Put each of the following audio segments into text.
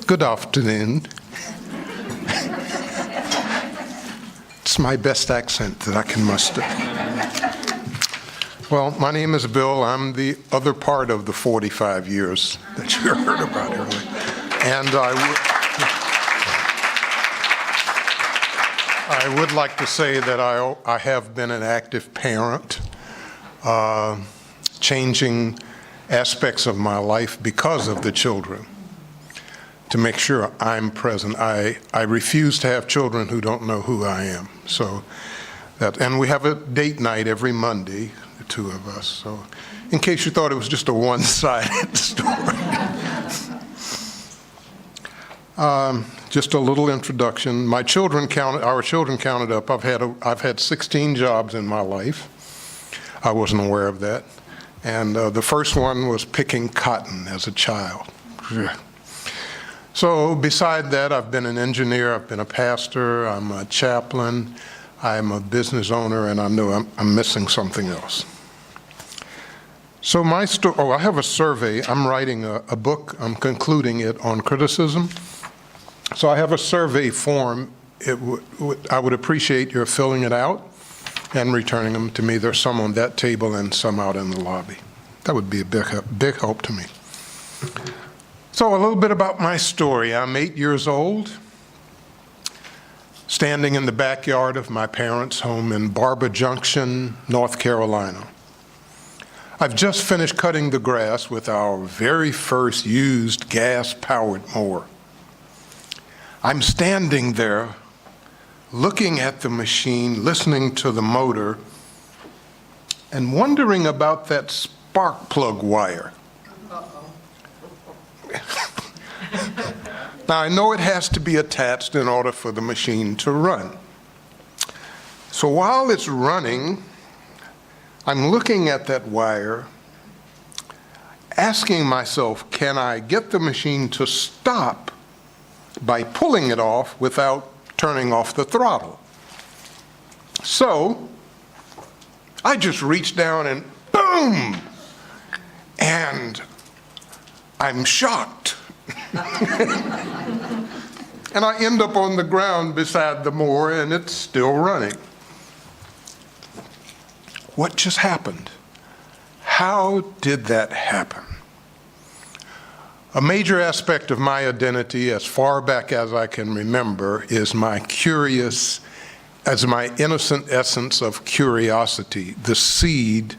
Good afternoon. It's my best accent that I can muster. Well, my name is Bill. I'm the other part of the 45 years that you heard about earlier. And I would like to say that I have been an active parent, changing aspects of my life because of the children, to make sure I'm present. I refuse to have children who don't know who I am. So and we have a date night every Monday, the two of us. So in case you thought it was just a one-sided story. Just a little introduction. Our children counted up. I've had 16 jobs in my life. I wasn't aware of that. And the first one was picking cotton as a child. So beside that, I've been an engineer, I've been a pastor, I'm a chaplain, I'm a business owner, and I know I'm missing something else. So I have a survey. I'm writing a book. I'm concluding it on criticism. So I have a survey form. I would appreciate your filling it out and returning them to me. There's some on that table and some out in the lobby. That would be a big help to me. So a little bit about my story. I'm 8 years old, standing in the backyard of my parents' home in Barber Junction, North Carolina. I've just finished cutting the grass with our very first used gas-powered mower. I'm standing there, looking at the machine, listening to the motor, and wondering about that spark plug wire. Now, I know it has to be attached in order for the machine to run. So while it's running, I'm looking at that wire, asking myself, can I get the machine to stop by pulling it off without turning off the throttle? So I just reach down and boom! And I'm shocked. And I end up on the ground beside the mower, and it's still running. What just happened? How did that happen? A major aspect of my identity, as far back as I can remember, is my innocent essence of curiosity, the seed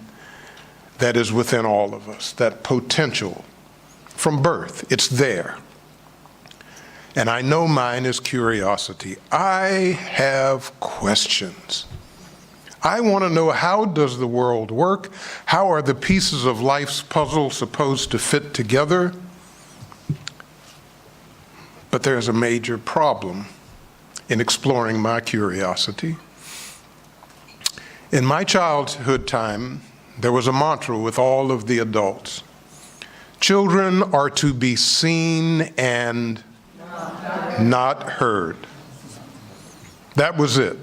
that is within all of us, that potential from birth. It's there. And I know mine is curiosity. I have questions. I want to know, how does the world work? How are the pieces of life's puzzle supposed to fit together? But there's a major problem in exploring my curiosity. In my childhood time, there was a mantra with all of the adults. Children are to be seen and not heard. That was it.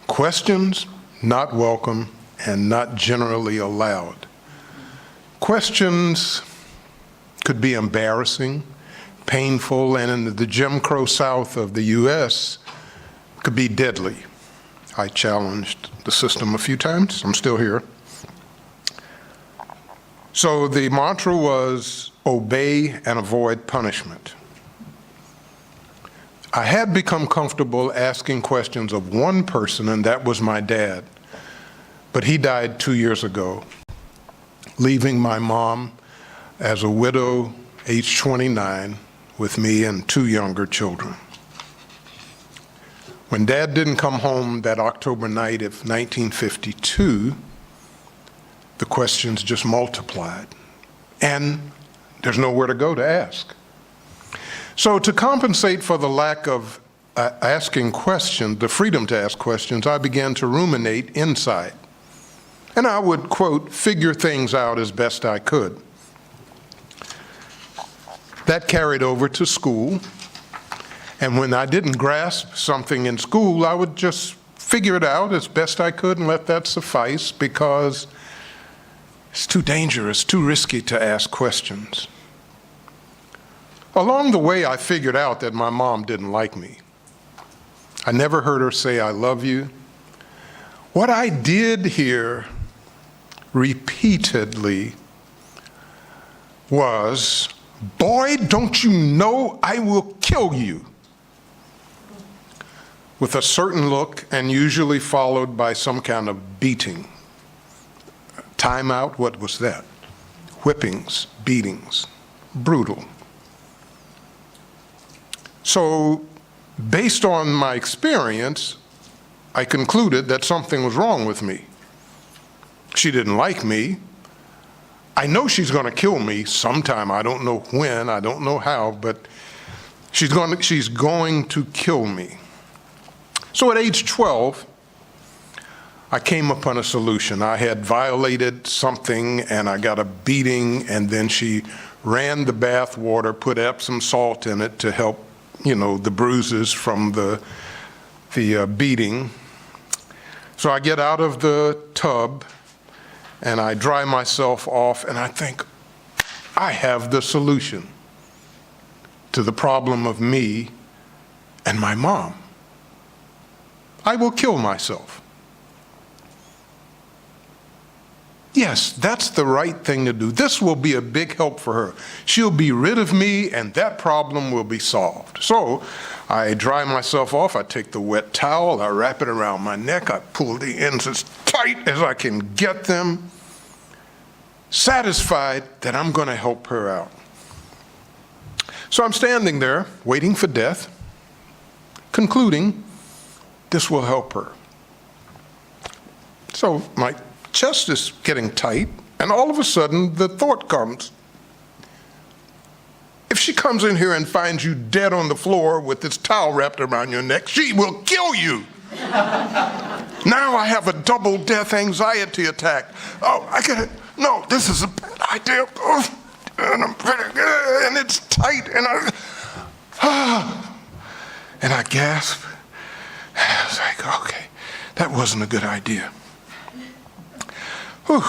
Questions, not welcome and not generally allowed. Questions could be embarrassing, painful, and in the Jim Crow South of the U.S., could be deadly. I challenged the system a few times. I'm still here. So the mantra was obey and avoid punishment. I had become comfortable asking questions of one person, and that was my dad. But he died 2 years ago, leaving my mom as a widow, age 29, with me and 2 younger children. When Dad didn't come home that October night of 1952, the questions just multiplied, and there's nowhere to go to ask. So to compensate for the lack of asking questions, the freedom to ask questions, I began to ruminate inside. And I would, quote, figure things out as best I could. That carried over to school. And when I didn't grasp something in school, I would just figure it out as best I could and let that suffice, because it's too dangerous, too risky to ask questions. Along the way, I figured out that my mom didn't like me. I never heard her say, "I love you." What I did hear repeatedly was, "Boy, don't you know I will kill you," with a certain look and usually followed by some kind of beating. Time out, what was that? Whippings, beatings, brutal. So, based on my experience, I concluded that something was wrong with me. She didn't like me. I know she's going to kill me sometime. I don't know when, I don't know how, but she's going to kill me. So at age 12, I came upon a solution. I had violated something and I got a beating, and then she ran the bath water, put Epsom salt in it to help, the bruises from the beating. So I get out of the tub and I dry myself off, and I think, I have the solution to the problem of me and my mom. I will kill myself. Yes, that's the right thing to do. This will be a big help for her. She'll be rid of me and that problem will be solved. So I dry myself off, I take the wet towel, I wrap it around my neck, I pull the ends as tight as I can get them, satisfied that I'm going to help her out. So I'm standing there waiting for death, concluding this will help her. So my chest is getting tight, and all of a sudden the thought comes, if she comes in here and finds you dead on the floor with this towel wrapped around your neck, she will kill you. Now I have a double death anxiety attack. Oh, no, this is a bad idea. Oh, and it's tight, and I gasp. I was like, okay, that wasn't a good idea. Whew.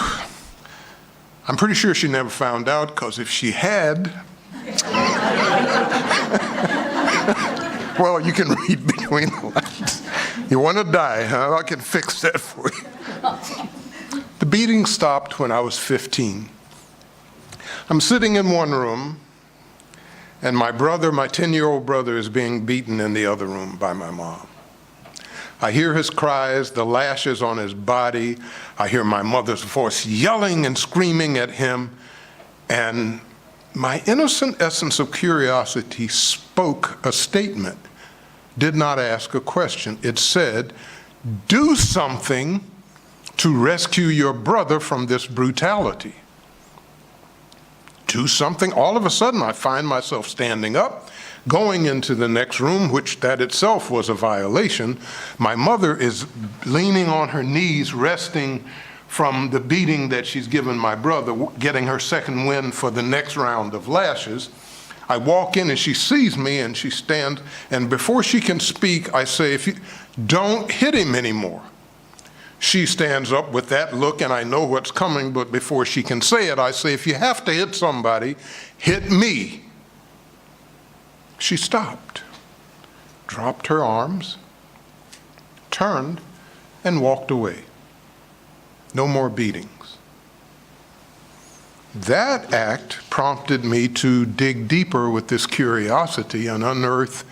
I'm pretty sure she never found out, because if she had, well, you can read between the lines. You want to die, huh? I can fix that for you. The beating stopped when I was 15. I'm sitting in one room, and my 10-year-old brother, is being beaten in the other room by my mom. I hear his cries, the lashes on his body. I hear my mother's voice yelling and screaming at him. And my innocent essence of curiosity spoke a statement, did not ask a question. It said, "Do something to rescue your brother from this brutality." Do something. All of a sudden, I find myself standing up, going into the next room, which that itself was a violation. My mother is leaning on her knees, resting from the beating that she's given my brother, getting her second wind for the next round of lashes. I walk in and she sees me and she stands, and before she can speak, I say, "Don't hit him anymore." She stands up with that look, and I know what's coming, but before she can say it, I say, "If you have to hit somebody, hit me." She stopped, dropped her arms, turned, and walked away. No more beatings. That act prompted me to dig deeper with this curiosity and unearth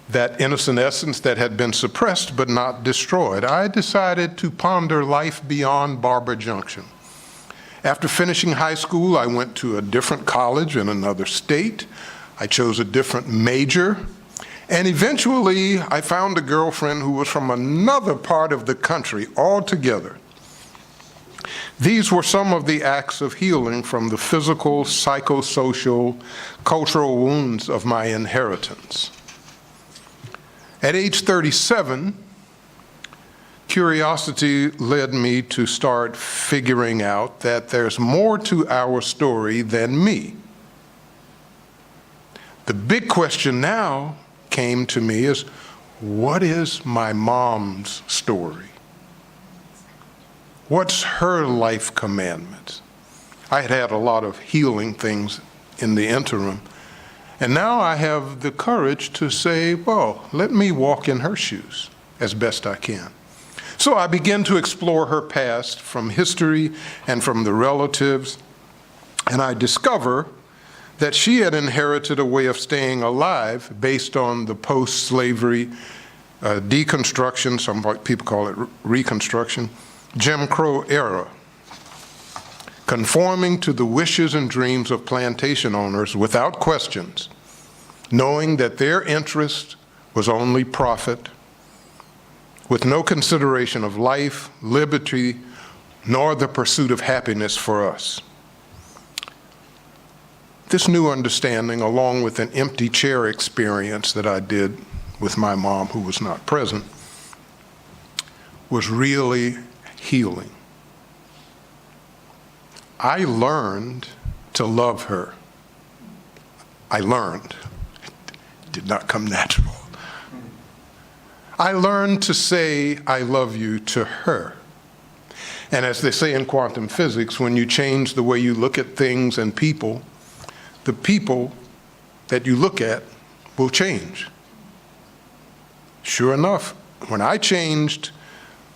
that innocent essence that had been suppressed but not destroyed. I decided to ponder life beyond Barber Junction. After finishing high school, I went to a different college in another state. I chose a different major, and eventually I found a girlfriend who was from another part of the country altogether. These were some of the acts of healing from the physical, psychosocial, cultural wounds of my inheritance. At age 37, curiosity led me to start figuring out that there's more to our story than me. The big question now came to me is, what is my mom's story? What's her life commandments? I had had a lot of healing things in the interim, And now I have the courage to say, well, let me walk in her shoes as best I can. So I begin to explore her past from history and from the relatives, and I discover that she had inherited a way of staying alive based on the post-slavery deconstruction, some people call it reconstruction, Jim Crow era, conforming to the wishes and dreams of plantation owners without questions, knowing that their interest was only profit, with no consideration of life, liberty, nor the pursuit of happiness for us. This new understanding, along with an empty chair experience that I did with my mom, who was not present, was really healing. I learned to love her. I learned. It did not come natural. I learned to say I love you to her. And as they say in quantum physics, when you change the way you look at things and people, the people that you look at will change. Sure enough, when I changed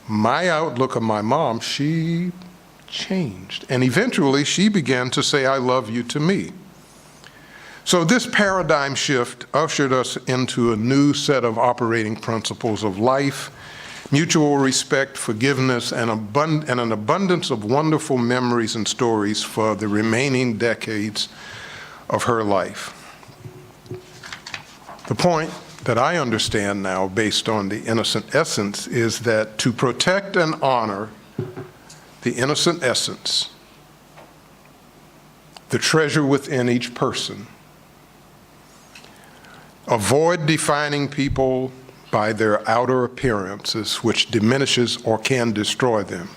my outlook of my mom, she changed. And eventually she began to say, I love you to me. So this paradigm shift ushered us into a new set of operating principles of life, mutual respect, forgiveness, and an abundance of wonderful memories and stories for the remaining decades of her life. The point that I understand now, based on the innocent essence, is that to protect and honor the innocent essence, the treasure within each person, avoid defining people by their outer appearances, which diminishes or can destroy them.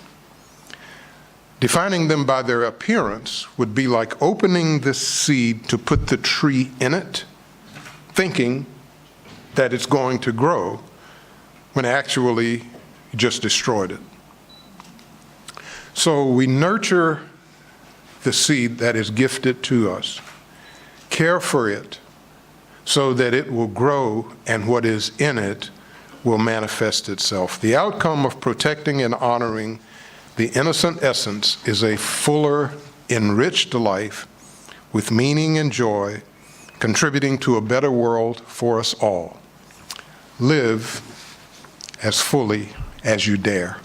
Defining them by their appearance would be like opening the seed to put the tree in it, thinking that it's going to grow, when actually you just destroyed it. So we nurture the seed that is gifted to us, care for it so that it will grow and what is in it will manifest itself. The outcome of protecting and honoring the innocent essence is a fuller, enriched life with meaning and joy, contributing to a better world for us all. Live as fully as you dare.